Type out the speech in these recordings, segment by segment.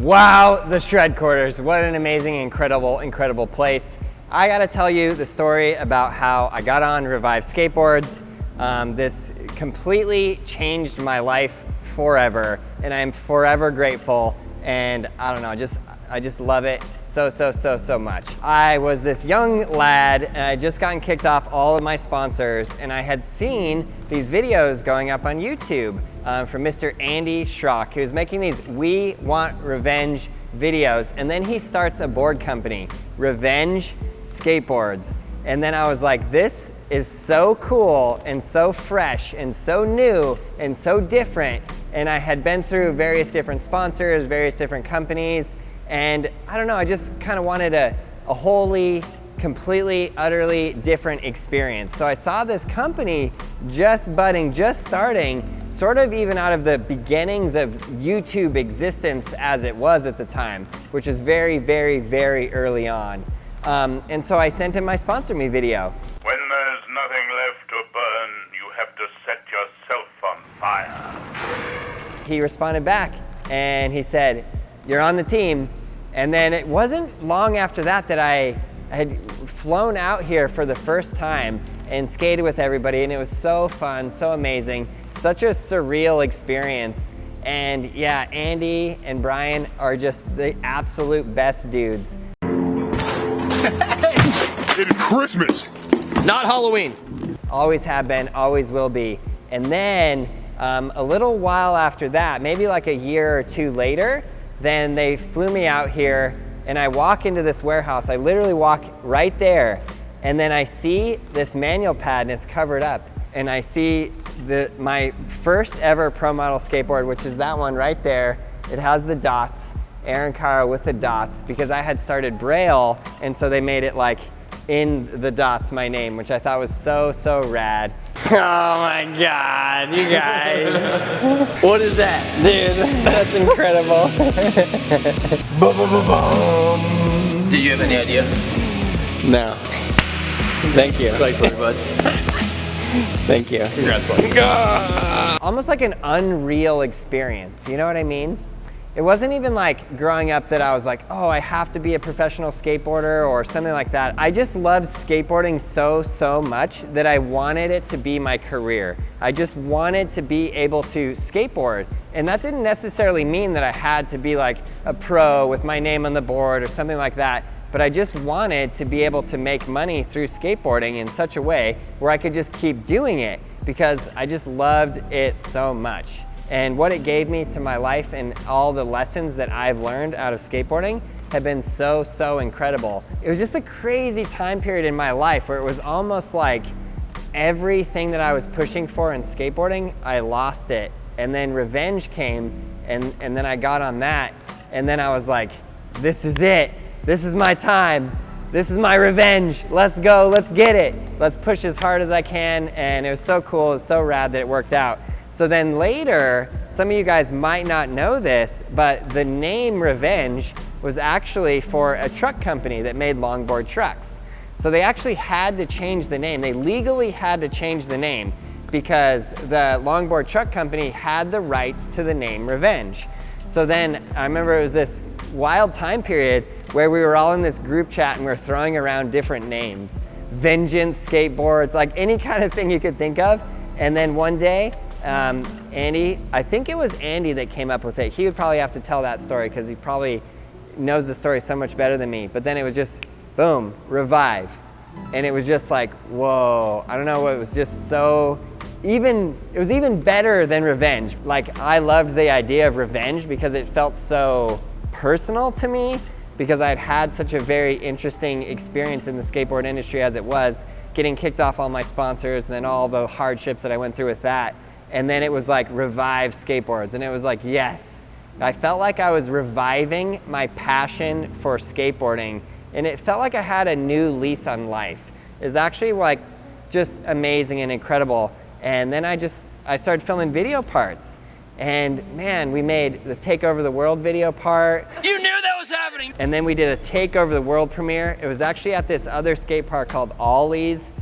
Wow, the Shred Quarters. What an amazing, incredible place. I gotta tell you the story about how I got on Revive Skateboards. This completely changed my life forever, and I'm forever grateful. And I don't know, I just love it so much. I was this young lad, and I just gotten kicked off all of my sponsors, and I had seen these videos going up on YouTube from Mr. Andy Schrock, who was making these We Want Revenge videos, and then he starts a board company, Revenge Skateboards. And then I was like, this is so cool and so fresh and so new and so different. And I had been through various different sponsors, various different companies, and I don't know, I just kind of wanted a wholly, completely, utterly different experience. So I saw this company just budding, just starting, sort of even out of the beginnings of YouTube existence as it was at the time, which is very early on. And so I sent him my Sponsor Me video. When there's nothing left to burn, you have to set yourself on fire. He responded back and he said, you're on the team. And then it wasn't long after that that I had flown out here for the first time and skated with everybody, and it was so fun, so amazing, such a surreal experience. And yeah, Andy and Brian are just the absolute best dudes. It is Christmas, not Halloween. Always have been, always will be. And then a little while after that, maybe like a year or two later, then they flew me out here, and I walk into this warehouse. I literally walk right there, and then I see this manual pad, and it's covered up. And I see my first ever pro model skateboard, which is that one right there. It has the dots, Aaron Caro with the dots, because I had started Braille, and so they made it like in the dots my name, which I thought was so rad. Oh my God, you guys. What is that? Dude, that's incredible. Did you have any idea? No. Thank you. Like bud. Thank you. Congrats, bud. Almost like an unreal experience, you know what I mean? It wasn't even like growing up that I was like, oh, I have to be a professional skateboarder or something like that. I just loved skateboarding so much that I wanted it to be my career. I just wanted to be able to skateboard. And that didn't necessarily mean that I had to be like a pro with my name on the board or something like that. But I just wanted to be able to make money through skateboarding in such a way where I could just keep doing it because I just loved it so much. And what it gave me to my life and all the lessons that I've learned out of skateboarding have been so incredible. It was just a crazy time period in my life where it was almost like everything that I was pushing for in skateboarding, I lost it. And then Revenge came, and then I got on that, and then I was like, this is it. This is my time. This is my revenge. Let's go, let's get it. Let's push as hard as I can. And it was so cool, it was so rad that it worked out. So then later, some of you guys might not know this, but the name Revenge was actually for a truck company that made longboard trucks. So they actually had to change the name. They legally had to change the name because the longboard truck company had the rights to the name Revenge. So then I remember it was this wild time period where we were all in this group chat and we were throwing around different names. Vengeance Skateboards, like any kind of thing you could think of. And then one day, Andy, I think it was Andy that came up with it. He would probably have to tell that story because he probably knows the story so much better than me. But then it was just, boom, Revive. And it was just like, whoa, I don't know, it was just so, it was even better than Revenge. Like, I loved the idea of revenge because it felt so personal to me because I'd had such a very interesting experience in the skateboard industry as it was, getting kicked off all my sponsors and then all the hardships that I went through with that. And then it was like Revive Skateboards, and it was like, yes. I felt like I was reviving my passion for skateboarding, and it felt like I had a new lease on life. It's actually like just amazing and incredible. And then I started filming video parts. And man, we made the Take Over the World video part. You knew that was happening! And then we did a Take Over the World premiere. It was actually at this other skate park called Ollie's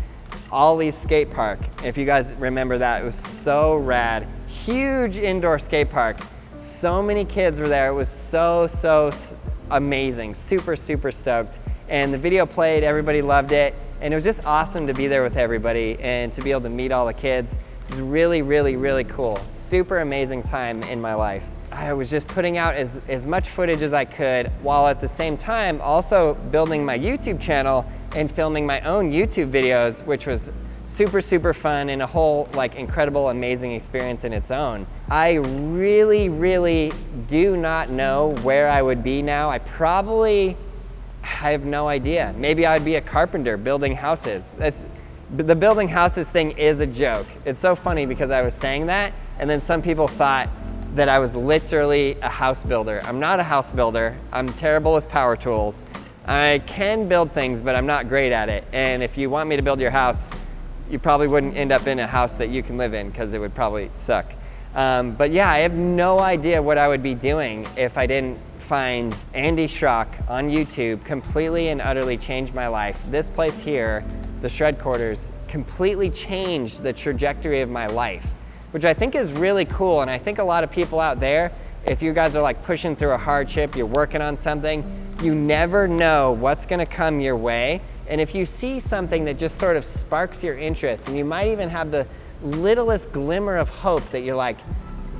Skate Park. If you guys remember that, it was so rad. Huge indoor skate park. So many kids were there. It was so amazing. Super stoked. And the video played, everybody loved it. And it was just awesome to be there with everybody and to be able to meet all the kids. It was really cool. Super amazing time in my life. I was just putting out as much footage as I could, while at the same time also building my YouTube channel and filming my own YouTube videos, which was super fun and a whole like incredible, amazing experience in its own. I really do not know where I would be now. I have no idea. Maybe I'd be a carpenter building houses. The building houses thing is a joke. It's so funny because I was saying that and then some people thought that I was literally a house builder. I'm not a house builder. I'm terrible with power tools. I can build things, but I'm not great at it. And if you want me to build your house, you probably wouldn't end up in a house that you can live in because it would probably suck. But yeah, I have no idea what I would be doing if I didn't find Andy Schrock on YouTube. Completely and utterly changed my life. This place here, the Shred Quarters, completely changed the trajectory of my life, which I think is really cool. And I think a lot of people out there, if you guys are like pushing through a hardship, you're working on something, you never know what's gonna come your way. And if you see something that just sort of sparks your interest, and you might even have the littlest glimmer of hope that you're like,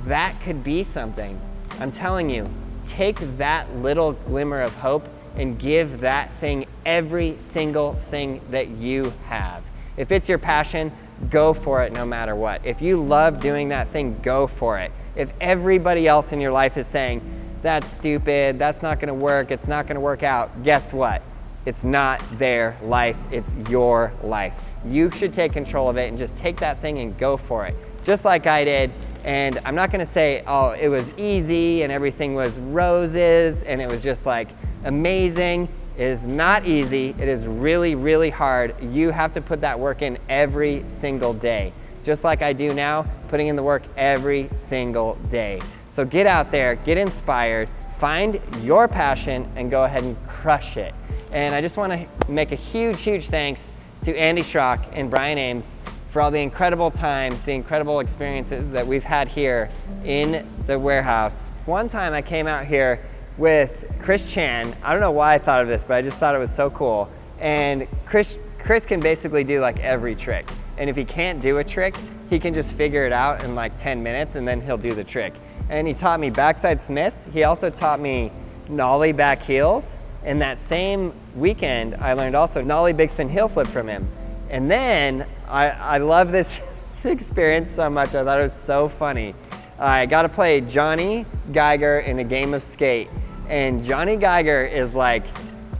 that could be something. I'm telling you, take that little glimmer of hope and give that thing every single thing that you have. If it's your passion, go for it no matter what. If you love doing that thing, go for it. If everybody else in your life is saying, that's stupid, that's not gonna work, it's not gonna work out, guess what? It's not their life, it's your life. You should take control of it and just take that thing and go for it, just like I did. And I'm not gonna say, oh, it was easy and everything was roses and it was just like amazing. It is not easy, it is really hard. You have to put that work in every single day. Just like I do now, putting in the work every single day. So get out there, get inspired, find your passion and go ahead and crush it. And I just want to make a huge thanks to Andy Schrock and Brian Ames for all the incredible times, the incredible experiences that we've had here in the warehouse. One time I came out here with Chris Chan. I don't know why I thought of this, but I just thought it was so cool. And Chris can basically do like every trick. And if he can't do a trick, he can just figure it out in like 10 minutes and then he'll do the trick. And he taught me backside Smiths. He also taught me nollie back heels. And that same weekend, I learned also nollie big spin heel flip from him. And then I love this experience so much. I thought it was so funny. I got to play Johnny Geiger in a game of skate. And Johnny Geiger is like,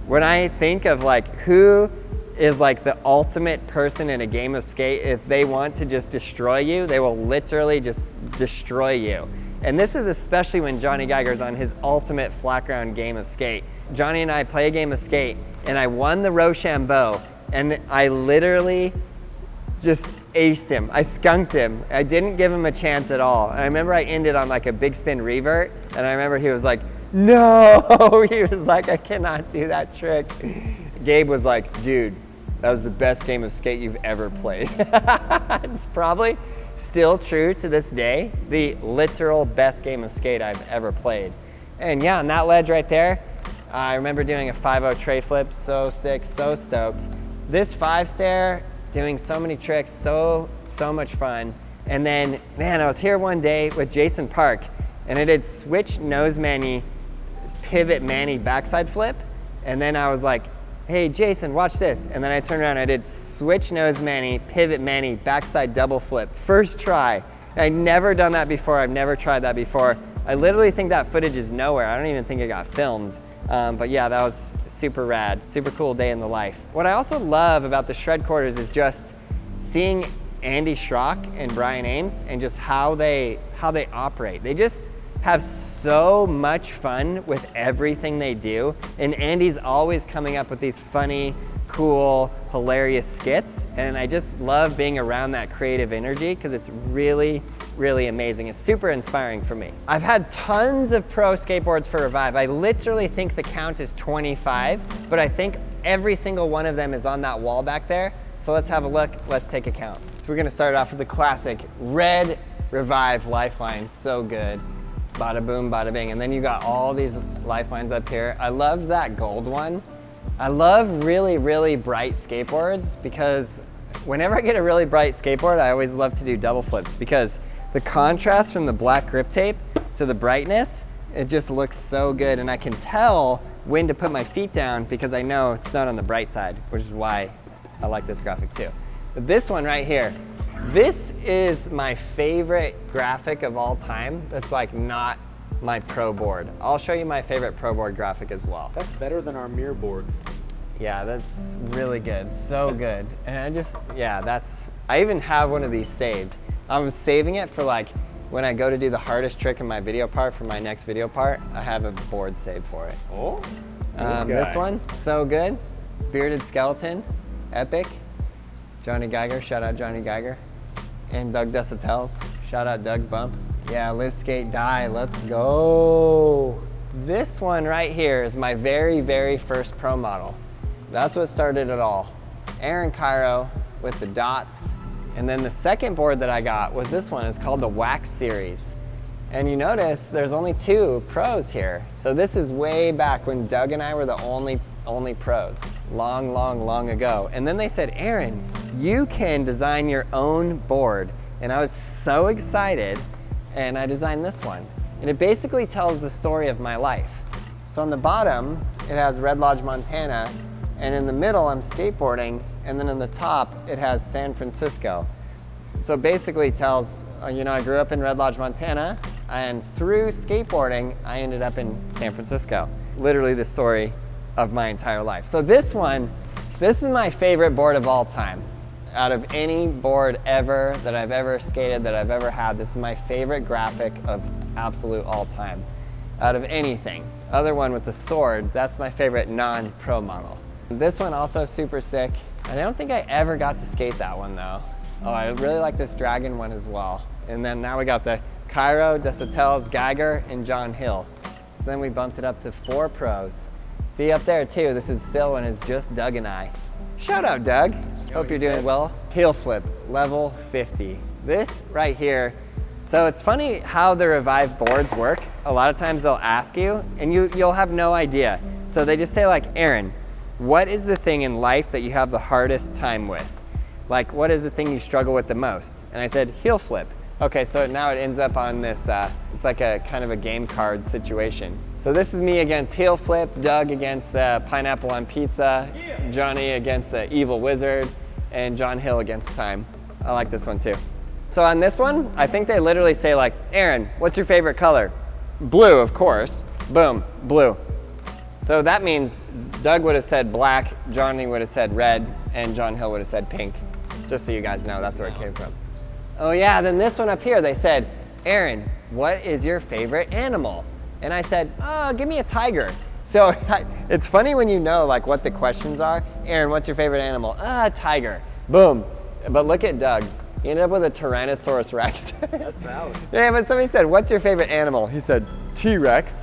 when I think of like who is like the ultimate person in a game of skate, if they want to just destroy you, they will literally just destroy you. And this is especially when Johnny Geiger's on his ultimate flat ground game of skate. Johnny and I play a game of skate and I won the Rochambeau and I literally just aced him. I skunked him. I didn't give him a chance at all. And I remember I ended on like a big spin revert and I remember he was like, no, he was like, I cannot do that trick. Gabe was like, dude, that was the best game of skate you've ever played. It's probably still true to this day, the literal best game of skate I've ever played. And yeah, on that ledge right there, I remember doing a 5-0 tray flip, so sick, so stoked. This 5-stair, doing so many tricks, so much fun. And then, man, I was here one day with Jason Park, and I did switch nose manny, pivot manny backside flip, and then I was like, hey, Jason, watch this. And then I turned around and I did switch nose manny, pivot manny, backside double flip, first try. I'd never done that before, I've never tried that before. I literally think that footage is nowhere. I don't even think it got filmed. But yeah, that was super rad, super cool day in the life. What I also love about the Shred Quarters is just seeing Andy Schrock and Brian Ames and just how they operate. They just have so much fun with everything they do. And Andy's always coming up with these funny, cool, hilarious skits. And I just love being around that creative energy because it's really amazing. It's super inspiring for me. I've had tons of pro skateboards for Revive. I literally think the count is 25, but I think every single one of them is on that wall back there. So let's have a look, let's take a count. So we're gonna start off with the classic red Revive Lifeline, so good. Bada boom, bada bing. And then you got all these lifelines up here. I love that gold one. I love really, really bright skateboards because whenever I get a really bright skateboard, I always love to do double flips because the contrast from the black grip tape to the brightness, it just looks so good. And I can tell when to put my feet down because I know it's not on the bright side, which is why I like this graphic too. But this one right here, this is my favorite graphic of all time. That's like not my pro board. I'll show you my favorite pro board graphic as well. That's better than our mirror boards. Yeah, that's really good, so good. And I even have one of these saved. I was saving it for like, when I go to do the hardest trick in my video part for my next video part, I have a board saved for it. Oh, this one, so good. Bearded Skeleton, epic. Johnny Geiger, shout out Johnny Geiger. And Doug Desautel's, shout out Doug's Bump. Yeah, live, skate, die, let's go. This one right here is my very, very first pro model. That's what started it all. Aaron Cairo with the dots. And then the second board that I got was this one. It's called the Wax Series. And you notice there's only 2 pros here. So this is way back when Doug and I were the only pros. Long, long, long ago. And then they said, Aaron, you can design your own board. And I was so excited. And I designed this one. And it basically tells the story of my life. So on the bottom, it has Red Lodge, Montana. And in the middle, I'm skateboarding. And then in the top, it has San Francisco. So basically it tells, I grew up in Red Lodge, Montana. And through skateboarding, I ended up in San Francisco. Literally the story of my entire life. So this is my favorite board of all time. Out of any board ever that I've ever skated, that I've ever had, this is my favorite graphic of absolute all time. Out of anything. Other one with the sword, that's my favorite non-pro model. This one also super sick. I don't think I ever got to skate that one though. Oh, I really like this dragon one as well. And then now we got the Cairo, Desautel's, Geiger, and John Hill. So then we bumped it up to 4 pros. See up there too, this is still when it's just Doug and I. Shout out Doug, hope you're doing well. Heel flip, level 50. This right here, so it's funny how the revived boards work. A lot of times they'll ask you and you'll have no idea. So they just say like, Aaron, what is the thing in life that you have the hardest time with? Like, what is the thing you struggle with the most? And I said, heel flip. Okay, so now it ends up on this, it's like a kind of a game card situation. So this is me against heel flip, Doug against the pineapple on pizza, Johnny against the evil wizard, and John Hill against time. I like this one too. So on this one, I think they literally say like, Aaron, what's your favorite color? Blue, of course. Boom, blue. So that means Doug would have said black, Johnny would have said red, and John Hill would have said pink. Just so you guys know, that's where it came from. Oh yeah, then this one up here, they said, Aaron, what is your favorite animal? And I said, oh, give me a tiger. So it's funny when you know like what the questions are. Aaron, what's your favorite animal? Tiger. Boom. But look at Doug's. He ended up with a Tyrannosaurus Rex. That's valid. Yeah, but somebody said, what's your favorite animal? He said, T-Rex.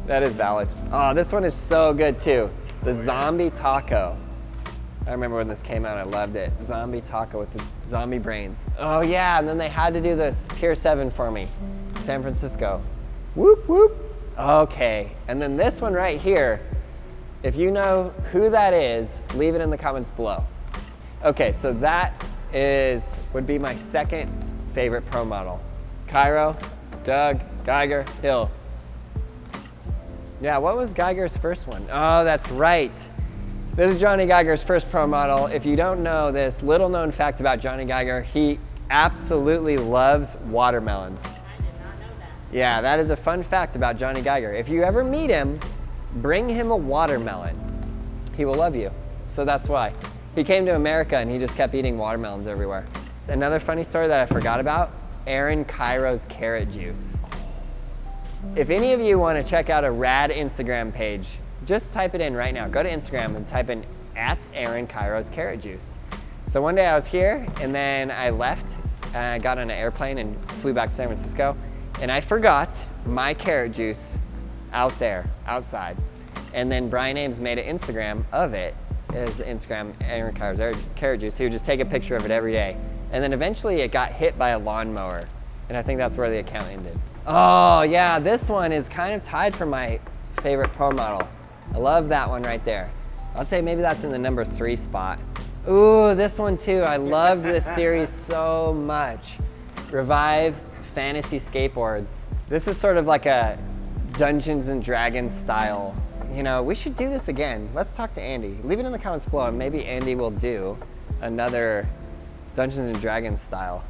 That is valid. Oh, this one is so good too. The zombie taco. I remember when this came out, I loved it. Zombie taco with the zombie brains. Oh yeah, and then they had to do this Pier 7 for me. San Francisco. Whoop, whoop. Okay, and then this one right here, if you know who that is, leave it in the comments below. Okay, so that would be my second favorite pro model. Cairo, Doug, Geiger, Hill. Yeah, what was Geiger's first one? Oh, that's right. This is Johnny Geiger's first pro model. If you don't know this little known fact about Johnny Geiger, he absolutely loves watermelons. I did not know that. Yeah, that is a fun fact about Johnny Geiger. If you ever meet him, bring him a watermelon. He will love you. So that's why. He came to America and he just kept eating watermelons everywhere. Another funny story that I forgot about, Aaron Cairo's carrot juice. If any of you want to check out a rad Instagram page, just type it in right now. Go to Instagram and type in @Aaron Cairo's carrot juice. So one day I was here and then I left and I got on an airplane and flew back to San Francisco and I forgot my carrot juice out there, outside. And then Brian Ames made an Instagram of it, as the Instagram Aaron Cairo's carrot juice. He would just take a picture of it every day. And then eventually it got hit by a lawnmower And I think that's where the account ended. Oh yeah, this one is kind of tied for my favorite pro model. I love that one right there. I'd say maybe that's in the number 3 spot. Ooh, this one too. I loved this series so much. Revive Fantasy Skateboards. This is sort of like a Dungeons and Dragons style. You know, we should do this again. Let's talk to Andy. Leave it in the comments below and maybe Andy will do another Dungeons and Dragons style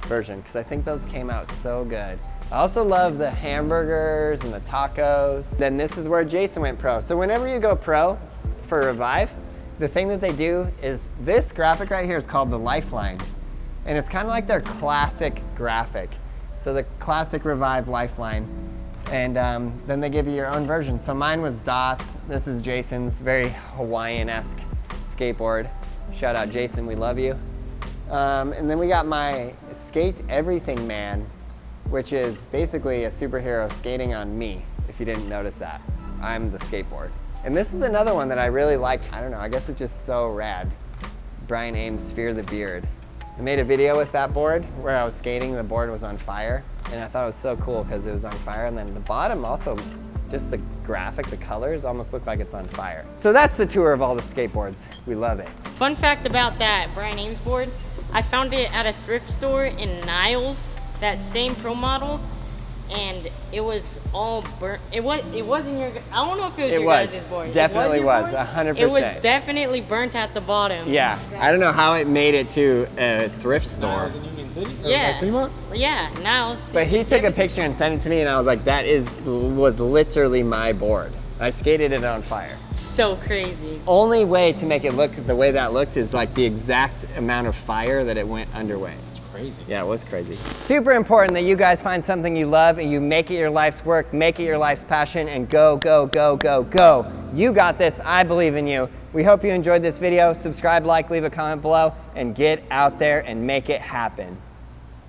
version because I think those came out so good. I also love the hamburgers and the tacos. Then this is where Jason went pro. So whenever you go pro for Revive, the thing that they do is this graphic right here is called the Lifeline. And it's kind of like their classic graphic. So the classic Revive Lifeline. And then they give you your own version. So mine was Dots. This is Jason's very Hawaiian-esque skateboard. Shout out Jason, we love you. And then we got my Skate Everything Man, which is basically a superhero skating on me, if you didn't notice that. I'm the skateboard. And this is another one that I really liked. I don't know, I guess it's just so rad. Brian Ames' Fear the Beard. I made a video with that board where I was skating, the board was on fire. And I thought it was so cool because it was on fire. And then the bottom also, just the graphic, the colors almost look like it's on fire. So that's the tour of all the skateboards. We love it. Fun fact about that Brian Ames board, I found it at a thrift store in Niles, that same pro model, and it was all burnt. It wasn't your, I don't know if it was your guys' board. Definitely your was, board? 100%. It was definitely burnt at the bottom. Yeah, I don't know how it made it to a thrift store. Niles in Union City? Or Yeah. like Fremont? Yeah, Niles. But he took a picture and sent it to me and I was like, that was literally my board. I skated it on fire. So crazy. Only way to make it look the way that looked is like the exact amount of fire that it went underway. It's crazy. Yeah, it was crazy. Super important that you guys find something you love and you make it your life's work, make it your life's passion, and go, go, go, go, go. You got this, I believe in you. We hope you enjoyed this video. Subscribe, like, leave a comment below, and get out there and make it happen.